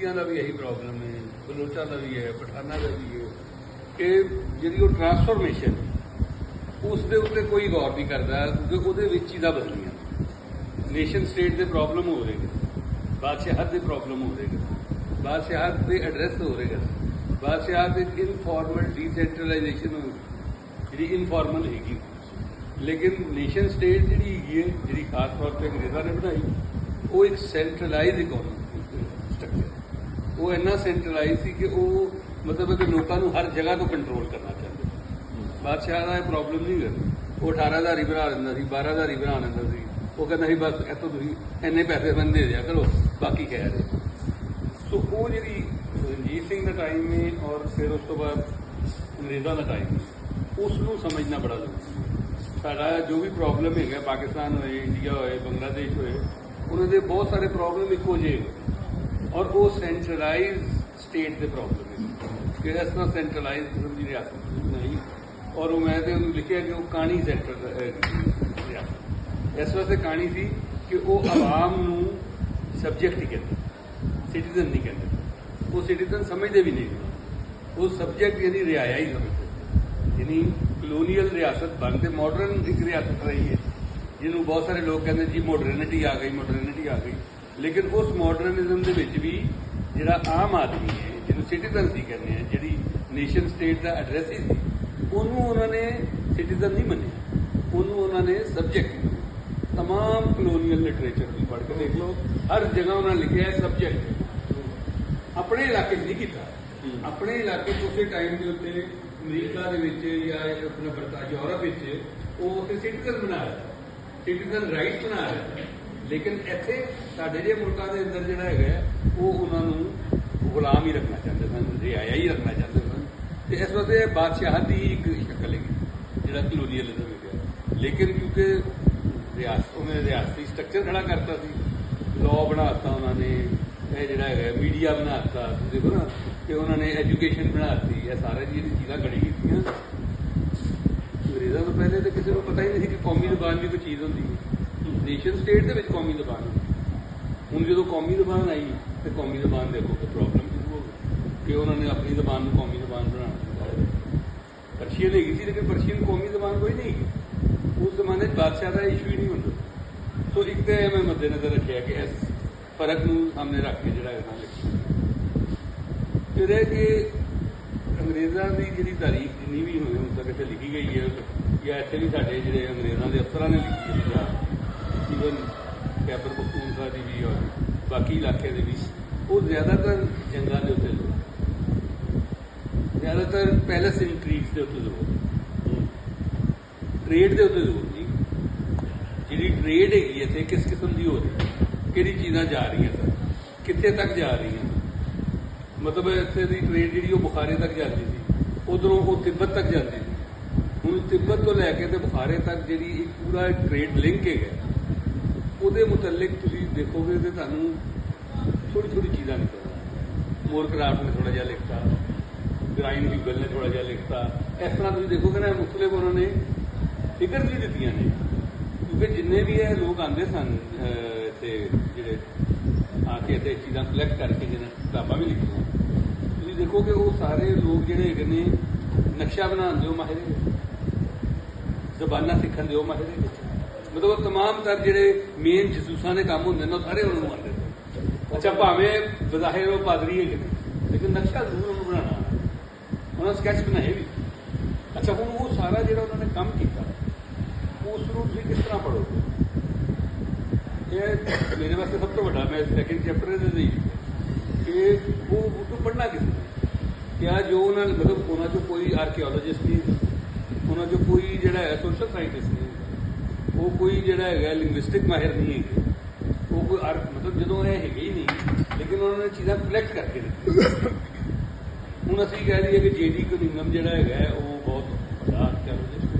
का भी यही प्रॉब्लम है, बलोचा का भी है, पठाना का भी है कि जी ट्रांसफॉर्मेशन उसके उत्ते कोई गौर नहीं करता क्योंकि वो चीज़ा बदलियां नेशन स्टेट के प्रॉब्लम हो रहे हैं, बादशाहत के प्रॉब्लम हो रहे हैं, बादशाहत के एड्रैस हो रहे हैं, बादशाहत एक इनफॉर्मल डिसेंट्रलाइजेशन जी इनफॉर्मल हैगी। लेकिन नेशन स्टेट जी है जी खास तौर पर अंग्रेज़ों ने बनाई वो एक सेंट्रलाइज इकोनॉमी स्ट्रक्चर वो इन्ना सेंट्रलाइज थी कि वो मतलब कि लोगों को हर जगह तो कंट्रोल करना चाहते बादशाह का प्रॉब्लम नहीं करता वो 18,000 बना दिंदा सी 12,000 बना दिंदा सी वो कहता सी बस इतों तुम इन्ने पैसे मैंने दे दिया करो बाकी खै रहे सो वो जी रणजीत सिंह का टाइम है और फिर उस तो बाद अंग्रेज़ों का टाइम है उसनों समझना बड़ा जरूरी है। साडा जो भी प्रॉब्लम है पाकिस्तान होए इंडिया होए बांग्लादेश होए उन्होंने बहुत सारे प्रॉब्लम इको जे और वो सेंट्रलाइज स्टेट के प्रॉब्लम है कि इस तरह सेंट्रलाइज किस्म की रियासत बनाई और मैं तो लिखा कि वो कहानी सेंटर रियासत इस वास्ते कहानी थी कि वो आवाम सबजैक्ट ही कहते सिटीजन नहीं कहते वो सिटीजन समझते भी नहीं वो सबजैक्ट यानी रियाया ही समझते यानी कलोनीयल रियासत बनते मॉडर्न एक रियासत रही है जिन्होंने बहुत सारे लोग कहते जी मॉडर्निटी आ गई लेकिन उस मॉडर्निज्म के भी जोड़ा आम आदमी है जिन्होंने सिटीजन ही कहते हैं जी नेशन स्टेट का एड्रैस ही थी उन्होंने सिटीजन नहीं मनिया उन्होंने सबजैक्ट तमाम कलोनीयल लिटरेचर भी पढ़ के देख लो हर जगह उन्होंने लिखा है सबजैक्ट अपने इलाके नहीं किया अपने इलाके उस टाइम के उत्ते अमरीका या अपना यूरोप वो सिटीजन बना रहा था सिटीजन राइट बना रहा था लेकिन इत्थे साडे जे मुल्कां दे अंदर जिहड़ा है वो उन्होंने गुलाम ही रखना चाहते सन रियाया ही रखना चाहते सन तो इस वास्ते बादशाहत की एक शक्ल है जिहड़ा कलोनीयलिज्म है लेकिन क्योंकि उन्होंने रियासती स्ट्रक्चर खड़ा करता सी लॉ बनाता उन्होंने जोड़ा है मीडिया बनाता देखो ना कि उन्होंने एजुकेशन बनाती है सारे जी चीज़ा गड़ी की अंग्रेज़ों तो पहले तो किसी को पता ही नहीं कि कौमी जबान भी कोई चीज़ होती है नेशन स्टेट के कौमी जबान हूँ जो कौमी जबान आई तो कौमी जबान देखो कि प्रॉब्लम शुरू हो गई कि उन्होंने अपनी जबान को कौमी जबान बनाना पर्शियन हैगी थी लेकिन पर्शियन कौमी जबान कोई नहीं है उस जमाने बादशाह का इशू ही नहीं होता तो एक तो मैं मद्देनजर रखा कि इस फर्क को सामने रख के जोड़ा लिखा फिर है कि अंग्रेज़ों की जी तारीख जिन्नी भी हुई हूँ तक इतने लिखी गई है या इतने भी साढ़े जो अंग्रेज़ों के अफसर ने लिखी है ईवन खैबर पख्तूनख्वा की भी और बाकी इलाके के भी वो ज़्यादातर जंगों के उत्ते जोर ज़्यादातर पैलेस इंट्रीज के उत्ते जोर ट्रेड के उत्ते जोर नहीं जी ट्रेड हैगी इतने किस किस्म की हो रही कि चीज़ा जा रही सर कितने तक जा रही हैं मतलब इतने की ट्रेड जी बुखारे तक जाती थी उधरों वो तिब्बत तक जाती थी हूँ तिब्बत तो लैके तो बुखारे तक जी एक पूरा ट्रेड लिंक है वो मुतलिक तुम देखोगे तो तुम थोड़ी थोड़ी चीज़ा निकल मोरक्राफ्ट ने थोड़ा जहा लिखता ग्राइंड ह्यूगल ने थोड़ा जहा लिखता इस तरह तुम देखोगे ना मुख्तलिफ उन्होंने फिगर्स भी दी ने क्योंकि जिन्ने भी है लोग आते सन इतने जोड़े आके इतने चीज़ा कलैक्ट करके जिन्हें किताबा भी लिखिया तुम देखो कि वो सारे लोग जोड़े ने नक्शा बना दो माहिर जबाना सीखन दो माहिर मतलब तमाम तर जोड़े मेन जसूसा के काम होंगे सारे उन्होंने आते अच्छा भावें बज़ाहिर वो पादरी है लेकिन नक्शा जरूर उन्होंने बनाना उन्होंने स्कैच बनाए भी अच्छा हूँ वो सारा जो उन्होंने काम किया उसनों तुम किस तरह पढ़ोगे ये मेरे वास्ते सब तो बड़ा मैं सैकेंड चैप्टर कि वो पढ़ना किस क्या जो उन्होंने मतलब उन्होंने जो कोई आर्कियोलॉजिस्ट नहीं उन्होंने जो कोई जोड़ा है सोशल साइंटिस्ट नहीं वो कोई जोड़ा है लिंग्विस्टिक माहिर नहीं है वो कोई मतलब जो है ही नहीं लेकिन उन्होंने चीज़ा कलैक्ट करके दी हूँ असी कह दीए कि JD कनिंघम जोड़ा है वो बहुत बड़ा आर्कियोलॉजिस्ट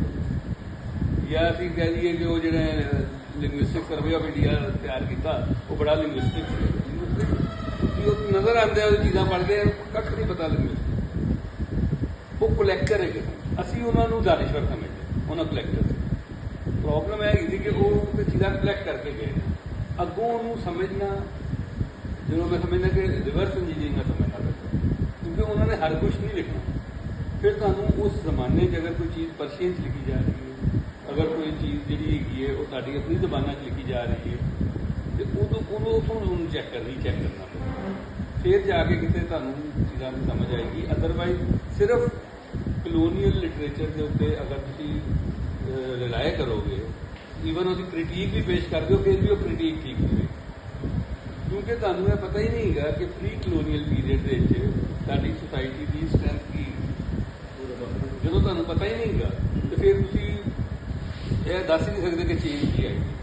या असी कह दीए कि वो जो लिंग्विस्टिक सर्वे ऑफ इंडिया तैयार किया वो बड़ा लिंग्विस्टिक नज़र आते हैं चीज़ा पढ़ते हैं कख नहीं पता लिंग्विस्टिक वो कलैक्टर है असी उन्होंने दानिश्वर समझते उन्होंने कलैक्टर प्रॉब्लम है कि वो चीज़ा कलैक्ट करके गए अगों समझना ਜਦੋਂ ਮੈਂ ਸਮਝਦਾ ਕਿ ਰਿਵਰਸ ਇੰਜੀਨੀਅਰਿੰਗ ਦਾ ਸਮਝਣਾ ਪੈਂਦਾ, ਕਿਉਂਕਿ ਉਹਨਾਂ ਨੇ ਹਰ ਕੁਛ ਨਹੀਂ ਲਿਖਣਾ। ਫਿਰ ਤੁਹਾਨੂੰ ਉਸ ਜ਼ਮਾਨੇ 'ਚ ਅਗਰ ਕੋਈ ਚੀਜ਼ ਪਰਸ਼ੀਅਨ 'ਚ ਲਿਖੀ ਜਾ ਰਹੀ ਹੈ, ਅਗਰ ਕੋਈ ਚੀਜ਼ ਜਿਹੜੀ ਹੈਗੀ ਹੈ ਉਹ ਸਾਡੀ ਆਪਣੀ ਜ਼ਬਾਨਾਂ 'ਚ ਲਿਖੀ ਜਾ ਰਹੀ ਹੈ, ਤੇ ਉਹਨੂੰ ਚੈੱਕ ਰੀਚੈੱਕ ਕਰਨਾ ਪੈਂਦਾ। ਫਿਰ ਜਾ ਕੇ ਕਿਤੇ ਤੁਹਾਨੂੰ ਚੀਜ਼ਾਂ ਦੀ ਸਮਝ ਆਏਗੀ। ਅਦਰਵਾਈਜ਼ ਸਿਰਫ ਕਲੋਨੀਅਲ ਲਿਟਰੇਚਰ ਦੇ ਉੱਤੇ ਅਗਰ ਤੁਸੀਂ ਰਿਲਾਏ ਕਰੋਗੇ, ਈਵਨ ਉਹਦੀ ਕ੍ਰਿਟੀਕ ਵੀ ਪੇਸ਼ ਕਰਦੇ ਹੋ, ਫਿਰ ਵੀ ਉਹ ਕ੍ਰਿਟੀਕ ਠੀਕ ਨਹੀਂ ਹੋਏਗੀ, ਕਿਉਂਕਿ ਤੁਹਾਨੂੰ ਇਹ ਪਤਾ ਹੀ ਨਹੀਂ ਹੈਗਾ ਕਿ ਪ੍ਰੀ ਕਲੋਨੀਅਲ ਪੀਰੀਅਡ ਦੇ ਵਿੱਚ ਸਾਡੀ ਸੁਸਾਇਟੀ ਦੀ ਸਟਰੈਂਥ ਕੀ। ਜਦੋਂ ਤੁਹਾਨੂੰ ਪਤਾ ਹੀ ਨਹੀਂ ਹੈਗਾ ਤੇ ਫਿਰ ਤੁਸੀਂ ਇਹ ਦੱਸ ਹੀ ਨਹੀਂ ਸਕਦੇ ਕਿ ਚੇਂਜ ਕੀ ਆਏਗੀ।